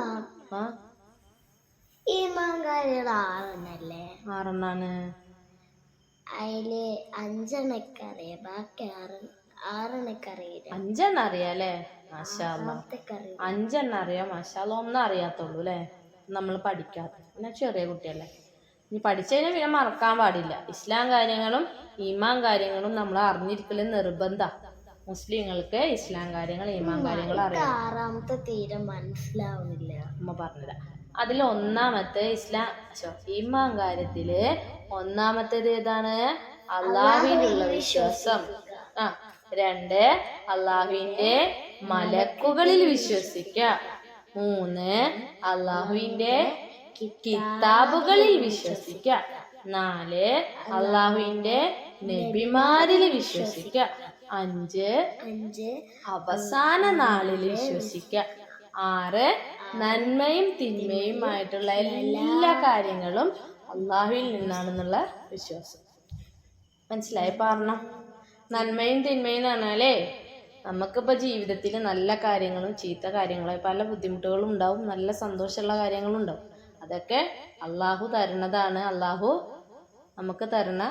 ആ ഈമാൻ കാര്യങ്ങൾ 6 ആറെണ്ണാണ്. അതില് 5 അറിയാം, ബാക്കി 6 അറിയില്ല. 5 അറിയാല്ലേ? മാഷാ അല്ലാ. 5 അറിയാം, മാഷാ അല്ലാ. 1 അറിയാത്തുള്ളൂ അല്ലേ? നമ്മൾ പഠിക്കാത്ത, പിന്നെ ചെറിയ കുട്ടിയല്ലേ. ഇനി പഠിച്ചു കഴിഞ്ഞാൽ പിന്നെ മറക്കാൻ പാടില്ല. ഇസ്ലാം കാര്യങ്ങളും ഈമാൻ കാര്യങ്ങളും നമ്മൾ അറിഞ്ഞിരിക്കല് നിർബന്ധ. മുസ്ലിങ്ങൾക്ക് ഇസ്ലാം കാര്യങ്ങൾ ഈമാൻ കാര്യങ്ങൾ അറിയാം. 6 തീരെ മനസ്സിലാവുന്നില്ല. അമ്മ പറഞ്ഞില്ല. അതിൽ ഒന്നാമത്തെ ഈമാൻ കാര്യത്തില് ഒന്നാമത്തേത് ഏതാണ്? അള്ളാഹുവിലുള്ള വിശ്വാസം. 2 അള്ളാഹുവിന്റെ മലക്കുകളിൽ വിശ്വസിക്ക. 3 അള്ളാഹുവിന്റെ കിതാബുകളിൽ വിശ്വസിക്ക. 4 അള്ളാഹുവിന്റെ നബിമാരിൽ വിശ്വസിക്ക. 5 അവസാന നാളിൽ വിശ്വസിക്ക. 6 നന്മയും തിന്മയുമായിട്ടുള്ള എല്ലാ കാര്യങ്ങളും അള്ളാഹുവിൽ നിന്നാണെന്നുള്ള വിശ്വാസം. മനസ്സിലായി? പറഞ്ഞ നന്മയും തിന്മയും എന്ന് പറഞ്ഞാലേ നമുക്കിപ്പോൾ ജീവിതത്തിൽ നല്ല കാര്യങ്ങളും ചീത്ത കാര്യങ്ങളും പല ബുദ്ധിമുട്ടുകളും ഉണ്ടാവും, നല്ല സന്തോഷമുള്ള കാര്യങ്ങളും ഉണ്ടാവും. അതൊക്കെ അള്ളാഹു തരുന്നതാണ്. അള്ളാഹു നമുക്ക് തരുന്ന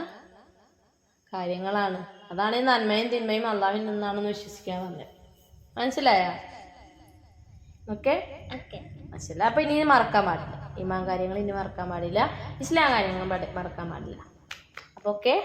കാര്യങ്ങളാണ്. അതാണ് ഈ നന്മയും തിന്മയും അള്ളാഹുവിൽ നിന്നാണെന്ന് വിശ്വസിക്കാൻ പറഞ്ഞത്. മനസ്സിലായോ? ഓക്കെ. മനസ്സിലായി. അപ്പൊ ഇനി മറക്കാൻ പാടില്ല. ഈമാൻ കാര്യങ്ങൾ ഇനി മറക്കാൻ പാടില്ല. ഇസ്ലാം കാര്യങ്ങൾ മറക്കാൻ പാടില്ല. അപ്പൊ ഓക്കെ.